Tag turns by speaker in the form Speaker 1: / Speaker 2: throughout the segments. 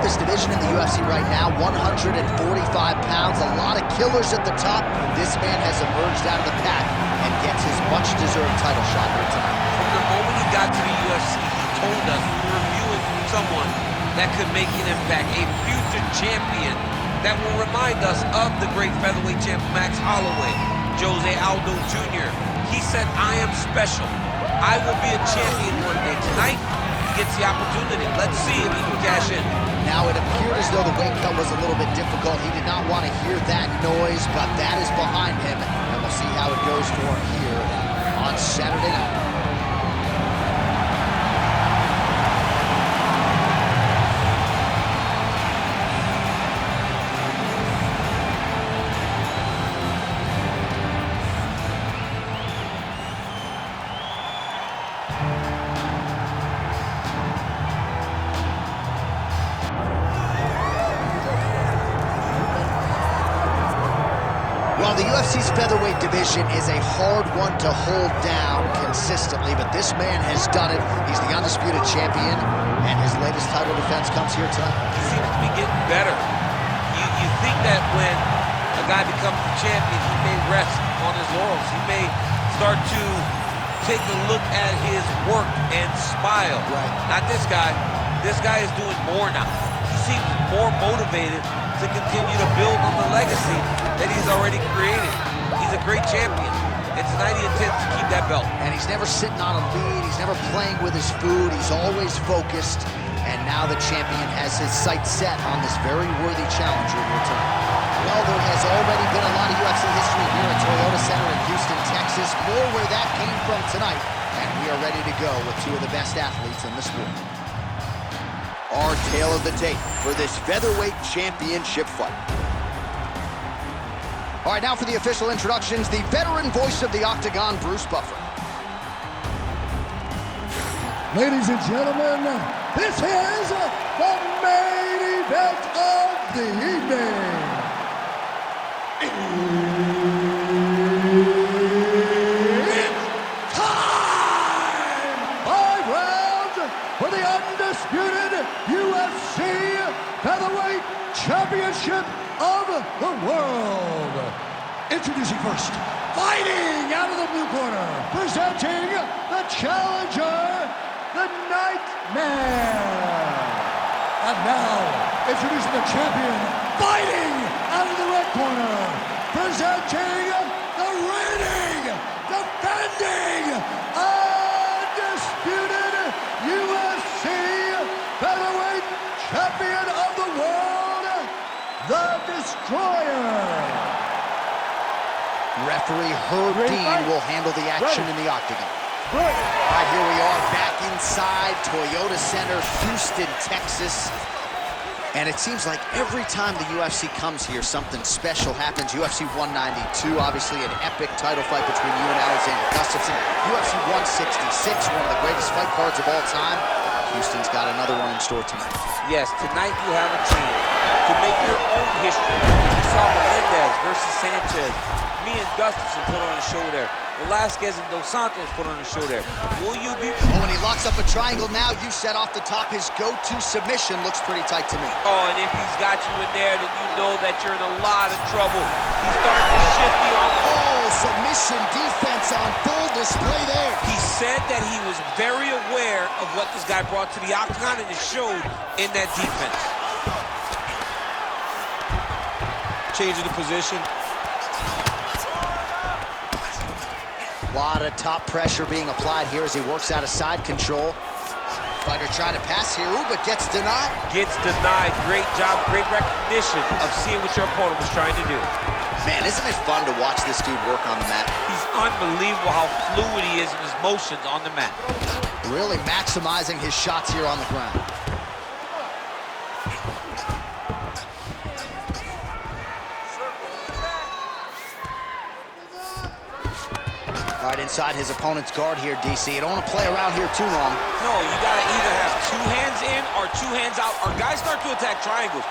Speaker 1: toughest division in the UFC right now, 145 pounds, a lot of killers at the top. This man has emerged out of the pack and gets his much-deserved title shot here tonight.
Speaker 2: From the moment he got to the UFC, he told us we were viewing someone that could make an impact, a future champion that will remind us of the great featherweight champ Max Holloway, Jose Aldo Jr. He said, I am special. I will be a champion one day. Tonight, he gets the opportunity. Let's see if he can cash in.
Speaker 1: Now, it appeared as though the weight cut was a little bit difficult. He did not want to hear that noise, but that is behind him, and we'll see how it goes for him here on Saturday night. Well, the UFC's featherweight division is a hard one to hold down consistently, but this man has done it. He's the undisputed champion, and his latest title defense comes here tonight.
Speaker 2: He seems to be getting better. You think that when a guy becomes a champion, he may rest on his laurels. He may start to take a look at his work and smile.
Speaker 1: Right.
Speaker 2: Not this guy. This guy is doing more now. He seems more motivated to continue to build on the legacy that he's already created. He's a great champion, and tonight he intends to keep that belt.
Speaker 1: And he's never sitting on a lead, he's never playing with his food, he's always focused, and now the champion has his sights set on this very worthy challenger here tonight. Well, there has already been a lot of UFC history here at Toyota Center in Houston, Texas. More where that came from tonight, and we are ready to go with two of the best athletes in the sport. Our tale of the tape for this featherweight championship fight. All right, now for the official introductions, the veteran voice of the Octagon, Bruce Buffer.
Speaker 3: Ladies and gentlemen, this is the main event of the evening. It's time! 5 rounds for the undisputed UFC Featherweight Championship of the world. Introducing first, fighting out of the blue corner, presenting the challenger, the Nightmare. And now, introducing the champion, fighting out of the red corner, presenting the reigning, defending, undisputed UFC Featherweight Champion of the world, the Destroyer.
Speaker 1: Referee Herb Dean will handle the action in the octagon. All right, here we are back inside Toyota Center, Houston, Texas. And it seems like every time the UFC comes here, something special happens. UFC 192, obviously an epic title fight between you and Alexander Gustafsson. UFC 166, one of the greatest fight cards of all time. Houston's got another one in store tonight.
Speaker 2: Yes, tonight you have a chance to make your own history. You saw Melendez versus Sanchez. Me and Gustafsson put on a show there. Velasquez and Dos Santos put on a show there. Will you be...
Speaker 1: Oh, and he locks up a triangle now. You set off the top. His go-to submission looks pretty tight to me.
Speaker 2: Oh, and if he's got you in there, then you know that you're in a lot of trouble. He's starting to shift the arm.
Speaker 1: Oh, submission defense on full display there.
Speaker 2: He said that he was very aware of what this guy brought to the octagon, and it showed in that defense. Changing the position.
Speaker 1: A lot of top pressure being applied here as he works out of side control. Fighter trying to pass here, but gets denied.
Speaker 2: Gets denied. Great job, great recognition of seeing what your opponent was trying to do.
Speaker 1: Man, isn't it fun to watch this dude work on the mat?
Speaker 2: He's unbelievable how fluid he is in his motions on the mat.
Speaker 1: Really maximizing his shots here on the ground. Right inside his opponent's guard here, DC. You don't want to play around here too long.
Speaker 2: No, you got to either have 2 hands in or 2 hands out. Our guys start to attack triangles.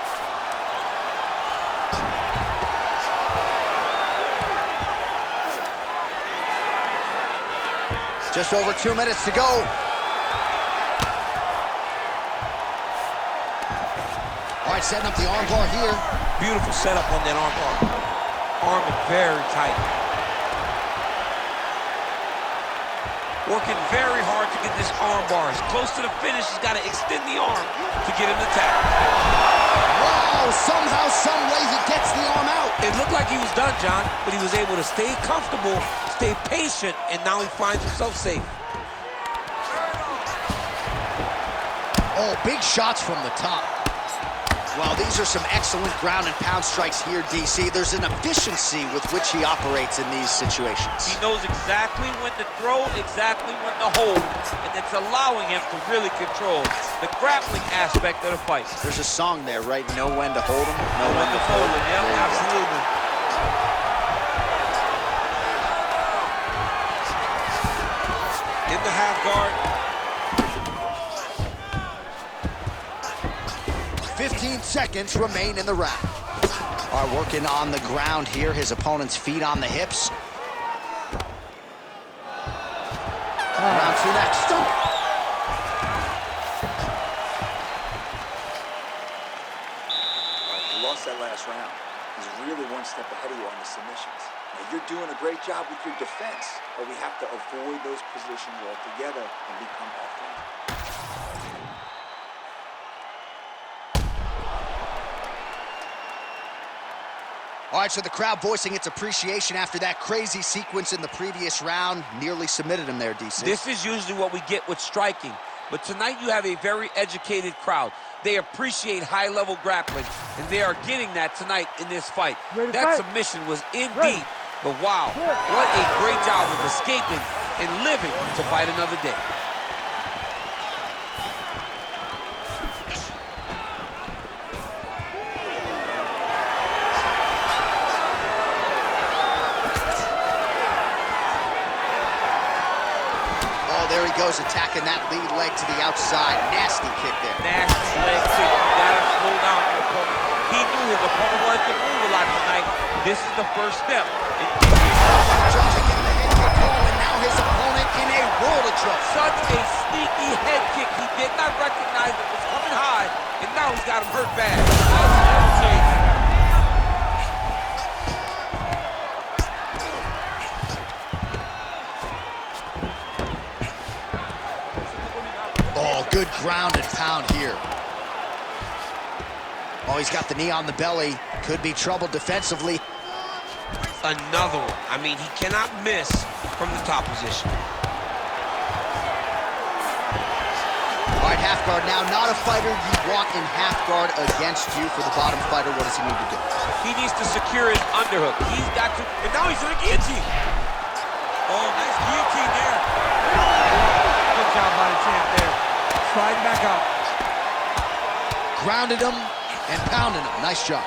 Speaker 1: Just over 2 minutes to go. setting up the arm bar here.
Speaker 2: Beautiful setup on that arm bar. Arm is very tight. Working very hard to get this arm bar. As close to the finish, he's got to extend the arm to get him to tap.
Speaker 1: Wow, somehow, some way he gets the arm out.
Speaker 2: It looked like he was done, John, but he was able to stay comfortable, stay patient, and now he finds himself safe.
Speaker 1: Oh, big shots from the top. Well, these are some excellent ground and pound strikes here, DC. There's an efficiency with which he operates in these situations.
Speaker 2: He knows exactly when to throw, exactly when to hold, and it's allowing him to really control the grappling aspect of the fight.
Speaker 1: There's a song there, right? Know when to hold him, know when to
Speaker 2: fold
Speaker 1: fold him.
Speaker 2: Yeah, absolutely. In the half guard.
Speaker 1: 15 seconds remain in the round. Are working on the ground here. His opponent's feet on the hips. Round two next.
Speaker 4: You lost that last round. He's really one step ahead of you on the submissions. Now, you're doing a great job with your defense, but we have to avoid those positions altogether and become offensive.
Speaker 1: All right, so the crowd voicing its appreciation after that crazy sequence in the previous round. Nearly submitted him there, DC.
Speaker 2: This is usually what we get with striking. But tonight you have a very educated crowd. They appreciate high-level grappling, and they are getting that tonight in this fight. That submission was in deep, but wow, what a great job of escaping and living to fight another day.
Speaker 1: There he goes, attacking that lead leg to the outside. Nasty kick there.
Speaker 2: Nasty leg kick. You gotta slow down your opponent. He knew his opponent wanted to move a lot tonight. This is the first step.
Speaker 1: Trying to get the head kick going. Now his opponent in a world of trouble.
Speaker 2: Such a sneaky head kick. He did not recognize it was coming high, and now he's got him hurt bad.
Speaker 1: Good ground and pound here. Oh, he's got the knee on the belly. Could be trouble defensively.
Speaker 2: Another one. I mean, he cannot miss from the top position.
Speaker 1: All right, half guard now. Not a fighter you want in half guard against you. For the bottom fighter, what does he need to do?
Speaker 2: He needs to secure his underhook. He's got to, and now he's in a guillotine. Oh, nice guillotine there. Good job by the champ there. Sliding back out.
Speaker 1: Grounded him and pounding him. Nice job.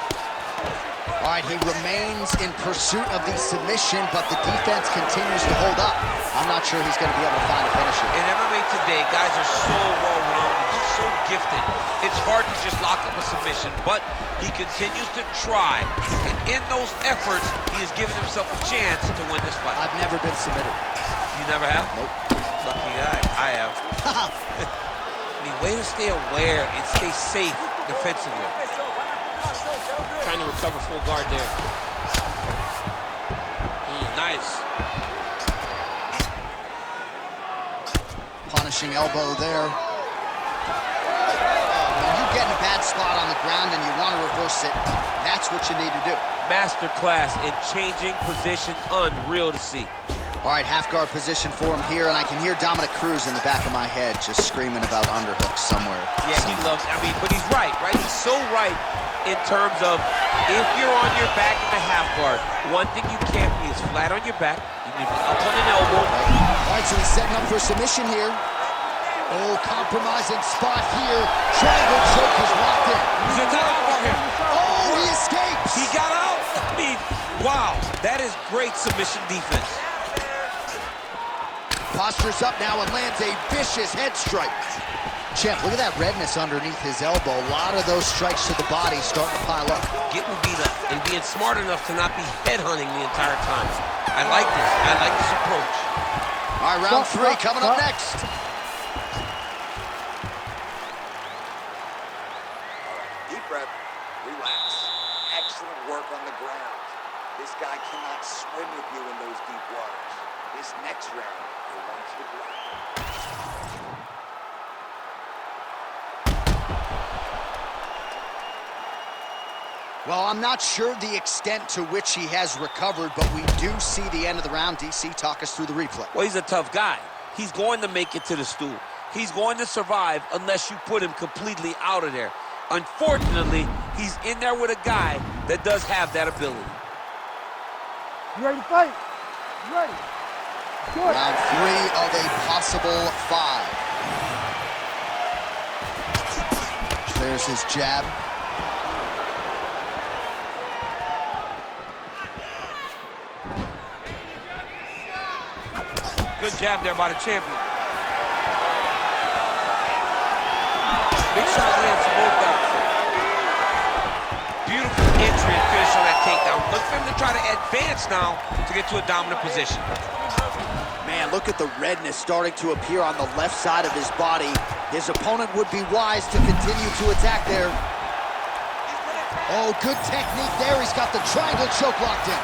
Speaker 1: All right, he remains in pursuit of the submission, but the defense continues to hold up. I'm not sure he's going to be able to find a finisher.
Speaker 2: In MMA today, guys are so well-rounded, so gifted. It's hard to just lock up a submission, but he continues to try. And in those efforts, he has given himself a chance to win this fight.
Speaker 1: I've never been submitted.
Speaker 2: You never have?
Speaker 1: Nope.
Speaker 2: Lucky guy. I have. I mean, way to stay aware and stay safe defensively. Trying to recover full guard there. Nice.
Speaker 1: Punishing elbow there. When you get in a bad spot on the ground and you want to reverse it, that's what you need to do.
Speaker 2: Masterclass in changing position, unreal to see.
Speaker 1: All right, half guard position for him here, and I can hear Dominic Cruz in the back of my head just screaming about underhooks somewhere.
Speaker 2: Yeah, he loves, I mean, but he's right? He's so right in terms of if you're on your back in the half guard, one thing you can't be is flat on your back. You need to be up on an elbow.
Speaker 1: All right, so he's setting up for submission here. Oh, compromising spot here. Triangle choke is locked in.
Speaker 2: He's in the elbow here.
Speaker 1: Oh, he escapes.
Speaker 2: He got out. I mean, wow, that is great submission defense.
Speaker 1: Postures up now and lands a vicious head strike. Champ, look at that redness underneath his elbow. A lot of those strikes to the body starting to pile up.
Speaker 2: Getting beat up and being smart enough to not be headhunting the entire time. I like this. I like this approach.
Speaker 1: All right, round three coming up next.
Speaker 4: Deep breath. Relax. Excellent work on the ground. This guy cannot swim with you in those deep waters. This next round, he wants you to grapple.
Speaker 1: Well, I'm not sure the extent to which he has recovered, but we do see the end of the round. DC, talk us through the replay.
Speaker 2: Well, he's a tough guy. He's going to make it to the stool. He's going to survive unless you put him completely out of there. Unfortunately, he's in there with a guy that does have that ability.
Speaker 3: You ready to fight? You ready? Good.
Speaker 1: Round 3 of a possible 5. There's his jab.
Speaker 2: Good jab there by the champion. Big shot lands to both guys. Beautiful entry and finish on that takedown. Look for him to try to advance now to get to a dominant position.
Speaker 1: Man, look at the redness starting to appear on the left side of his body. His opponent would be wise to continue to attack there. Oh, good technique there. He's got the triangle choke locked in.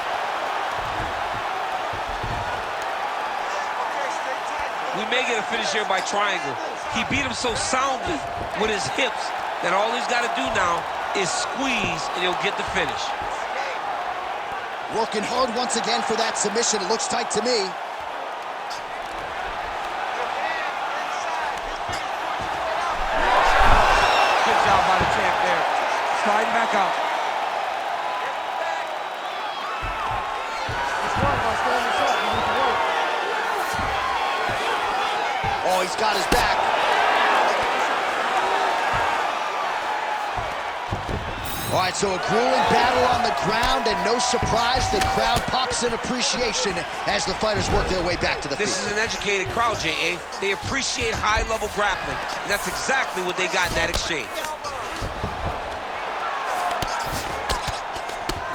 Speaker 2: We may get a finish here by triangle. He beat him so soundly with his hips that all he's got to do now is squeeze and he'll get the finish.
Speaker 1: Working hard once again for that submission. It looks tight to me.
Speaker 2: Good job by the champ there. Sliding back out.
Speaker 1: Oh, he's got his back. All right, so a grueling battle on the ground, and no surprise, the crowd pops in appreciation as the fighters work their way back to the field.
Speaker 2: This is an educated crowd, J.A. They appreciate high-level grappling, and that's exactly what they got in that exchange.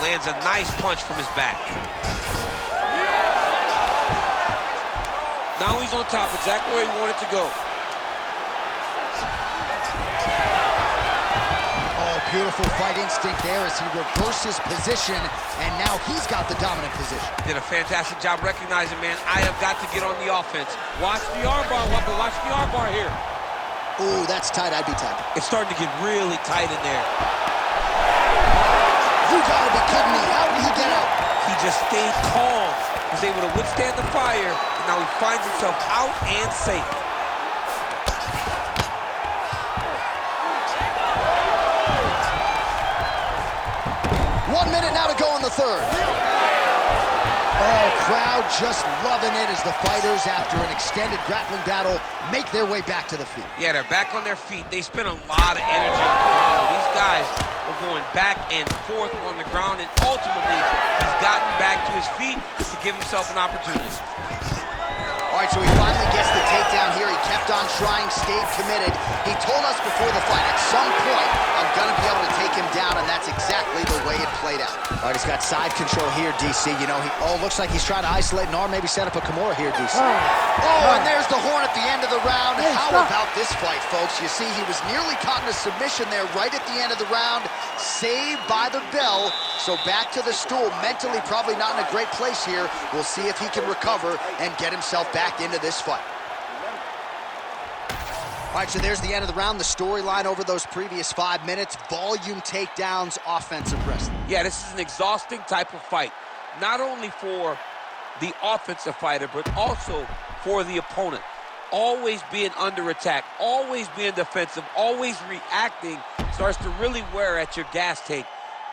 Speaker 2: Lands a nice punch from his back. Now he's on top, exactly where he wanted to go.
Speaker 1: Oh, beautiful fight instinct there as he reverses position, and now he's got the dominant position.
Speaker 2: Did a fantastic job recognizing, man, I have got to get on the offense. Watch the armbar, Walker. Watch the armbar here.
Speaker 1: Ooh, that's tight. I'd be tapping.
Speaker 2: It's starting to get really tight in there.
Speaker 1: You gotta be kidding me. How did he get out?
Speaker 2: He just stayed calm. Was able to withstand the fire, and now he finds himself out and safe.
Speaker 1: One minute now to go in the third. Oh, crowd just loving it as the fighters, after an extended grappling battle, make their way back to the feet.
Speaker 2: Yeah, they're back on their feet. They spent a lot of energy on the ground. These guys are going back and forth on the ground, and ultimately, he's gotten back to his feet to give himself an opportunity.
Speaker 1: All right, so he finally gets the takedown here. He kept on trying, stayed committed. He told us before the fight, at some point, I'm gonna be able to take him down, and that's exactly the way it played out. All right, he's got side control here, DC. You know, looks like he's trying to isolate an arm, maybe set up a Kimura here, DC. Oh, and there's the horn at the end of the round. How about this fight, folks? You see, he was nearly caught in a submission there right at the end of the round, saved by the bell. So back to the stool, mentally probably not in a great place here. We'll see if he can recover and get himself back into this fight. All right, so there's the end of the round. The storyline over those previous 5 minutes: volume takedowns, offensive wrestling.
Speaker 2: Yeah, this is an exhausting type of fight, not only for the offensive fighter, but also for the opponent. Always being under attack, always being defensive, always reacting starts to really wear at your gas tank.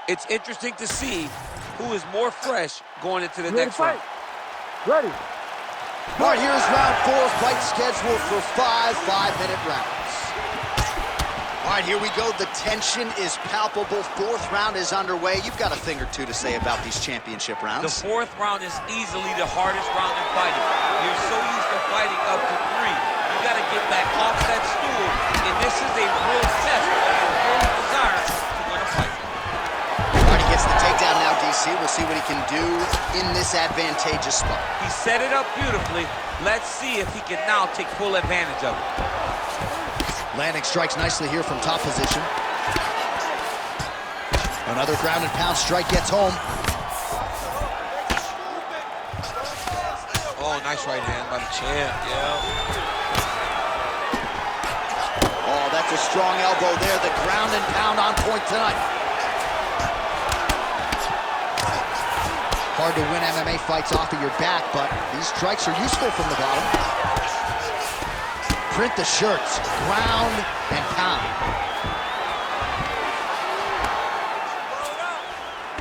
Speaker 2: It's interesting to see who is more fresh going into the next round.
Speaker 3: Ready.
Speaker 1: All right, here's round 4, fight scheduled for 5 5-minute rounds. All right, here we go. The tension is palpable. 4th round is underway. You've got a thing or two to say about these championship rounds.
Speaker 2: The 4th round is easily the hardest round in fighting. You're so used to fighting up to 3. You got to get back off that stool, and this is a real test of your real desire to win a fight.
Speaker 1: Gets the takedown now, DC. We'll see what he can do in this advantageous spot.
Speaker 2: He set it up beautifully. Let's see if he can now take full advantage of it.
Speaker 1: Landing strikes nicely here from top position. Another ground and pound strike gets home.
Speaker 2: Oh, nice right hand by the champ, yeah.
Speaker 1: Oh, that's a strong elbow there. The ground and pound on point tonight. Hard to win MMA fights off of your back, but these strikes are useful from the bottom. Print the shirts, ground and pound.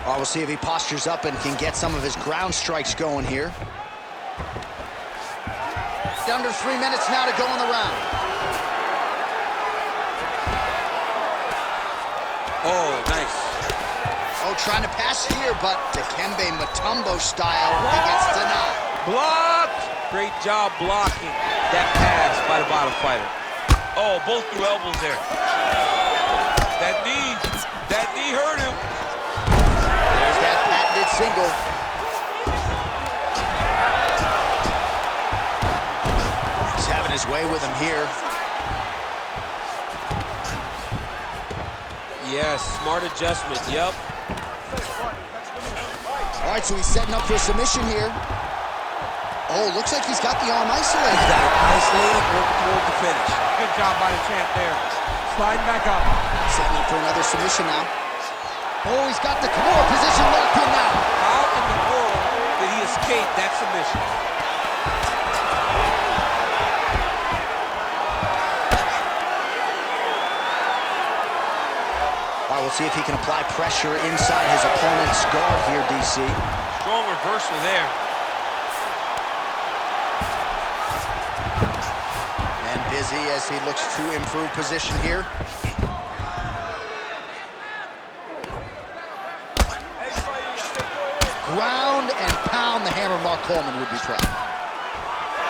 Speaker 1: Oh, we'll see if he postures up and can get some of his ground strikes going here. Under 3 minutes now to go in the round.
Speaker 2: Oh, nice.
Speaker 1: Oh, trying to pass here, but Dikembe Mutombo style, he gets denied.
Speaker 2: Blocked! Great job blocking that pass by the bottom fighter. Oh, both threw elbows there. That knee hurt him.
Speaker 1: There's that patented single. He's having his way with him here.
Speaker 2: Yes, smart adjustment, yep.
Speaker 1: All right, so he's setting up for a submission here. Oh, looks like he's got the arm isolated.
Speaker 2: He's got it isolated, working toward the finish.
Speaker 5: Good job by the champ there. Sliding back up.
Speaker 1: Setting up for another submission now. Oh, he's got the Kimura position locked in now.
Speaker 2: How in the world did he escape that submission?
Speaker 1: All right, we'll see if he can apply pressure inside his opponent's guard here, DC.
Speaker 2: Strong reversal there.
Speaker 1: And busy as he looks to improve position here. Ground and pound, the hammer Mark Coleman would be proud.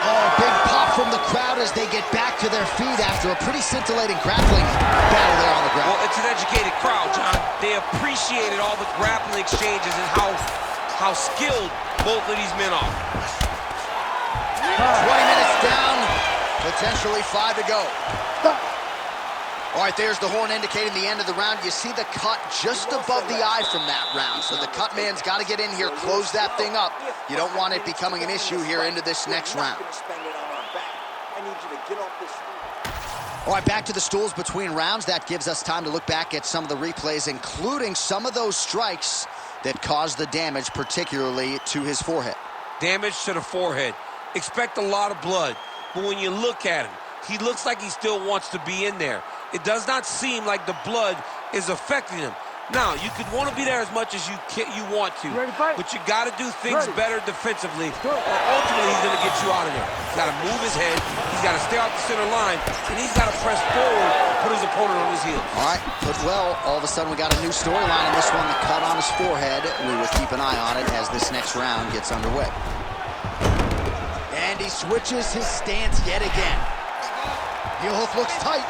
Speaker 1: Oh, big pop from the crowd as they get back to their feet after a pretty scintillating grappling battle there on the ground.
Speaker 2: Well, it's an educated crowd, John. They appreciated all the grappling exchanges and how skilled both of these men are.
Speaker 1: 20 minutes down, potentially 5 to go. All right, there's the horn indicating the end of the round. You see the cut just above the eye from that round. So the cut man's got to get in here, close that thing up. You don't want it becoming an issue here into this next round. All right, back to the stools between rounds. That gives us time to look back at some of the replays, including some of those strikes that caused the damage, particularly to his forehead.
Speaker 2: Damage to the forehead. Expect a lot of blood. But when you look at him, he looks like he still wants to be in there. It does not seem like the blood is affecting him. Now, you could want to be there as much as you want to, but you got to do things better defensively, or ultimately he's going to get you out of there. He's got to move his head, he's got to stay off the center line, and he's got to press forward, put his opponent on his heels.
Speaker 1: All right, put well. All of a sudden we got a new storyline in this one, the cut on his forehead. We will keep an eye on it as this next round gets underway. And he switches his stance yet again. Heel hook looks tight.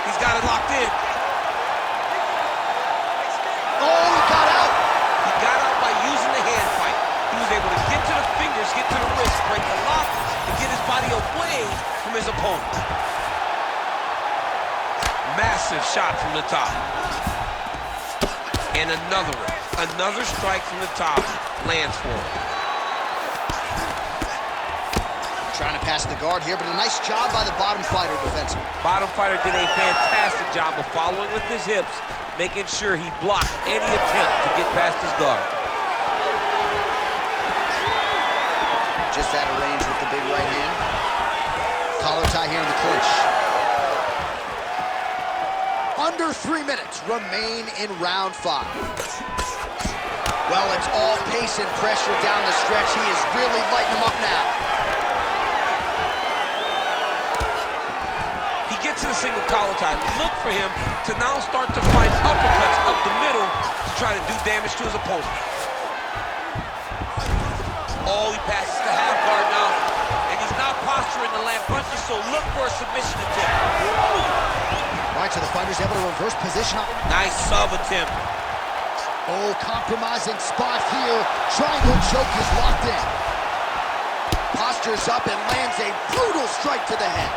Speaker 2: He's got it locked in.
Speaker 1: Oh, he got out.
Speaker 2: He got out by using the hand fight. He was able to get to the fingers, get to the wrist, break the lock, and get his body away from his opponent. Massive shot from the top. And another one. Another strike from the top lands for him.
Speaker 1: Trying to pass the guard here, but a nice job by the bottom fighter defensively.
Speaker 2: Bottom fighter did a fantastic job of following with his hips, making sure he blocked any attempt to get past his guard.
Speaker 1: Just out of range with the big right hand. Collar tie here in the clinch. Under 3 minutes remain in round 5. Well, it's all pace and pressure down the stretch. He is really lighting them up now.
Speaker 2: He gets to the single collar tie. Look for him to now start to find uppercuts up the middle to try to do damage to his opponent. Oh, he passes the half guard now. And he's not posturing to land punches, so look for a submission attempt.
Speaker 1: All right, so the fighter's able to reverse position.
Speaker 2: Nice sub attempt.
Speaker 1: Oh, compromising spot here. Triangle choke is locked in. Postures up and lands a brutal strike to the head.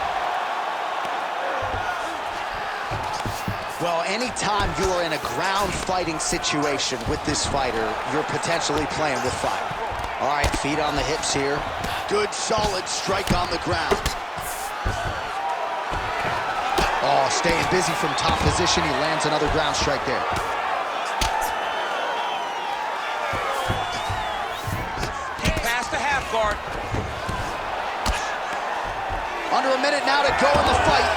Speaker 1: Well, anytime you are in a ground fighting situation with this fighter, you're potentially playing with fire. All right, feet on the hips here. Good, solid strike on the ground. Oh, staying busy from top position. He lands another ground strike there.
Speaker 2: He passed the half guard.
Speaker 1: Under a minute now to go in the fight.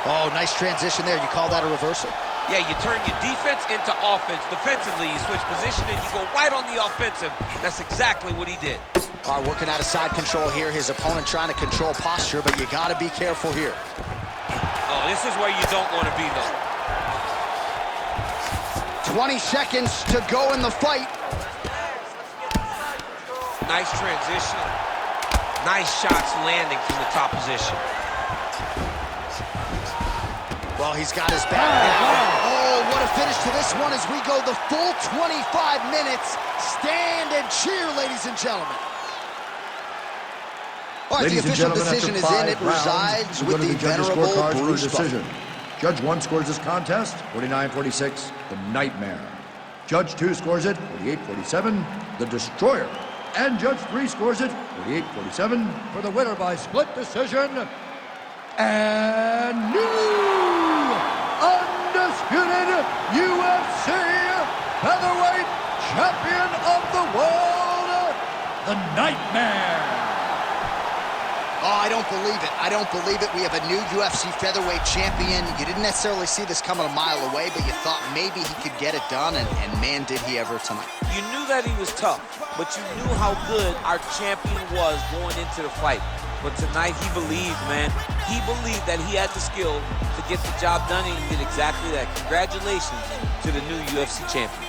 Speaker 1: Oh, nice transition there. You call that a reversal?
Speaker 2: Yeah, you turn your defense into offense. Defensively, you switch position and you go right on the offensive. That's exactly what he did.
Speaker 1: All right, working out of side control here. His opponent trying to control posture, but you got to be careful here.
Speaker 2: Oh, this is where you don't want to be, though.
Speaker 1: 20 seconds to go in the fight.
Speaker 2: Nice transition. Nice shots landing from the top position.
Speaker 1: Well, he's got his back now. Oh, what a finish to this one as we go the full 25 minutes. Stand and cheer, ladies and gentlemen. All right, the official decision is in. It resides with the venerable Bruce Buffer.
Speaker 3: Judge 1 scores this contest, 49-46, The Nightmare. Judge 2 scores it, 48-47, The Destroyer. And Judge 3 scores it, 48-47, for the winner by split decision, and new undisputed UFC featherweight champion of the world, The Nightmare.
Speaker 1: Oh, I don't believe it. I don't believe it. We have a new UFC featherweight champion. You didn't necessarily see this coming a mile away, but you thought maybe he could get it done, and man, did he ever tonight.
Speaker 2: You knew that he was tough, but you knew how good our champion was going into the fight. But tonight, he believed, man. He believed that he had the skill to get the job done, and he did exactly that. Congratulations to the new UFC champion.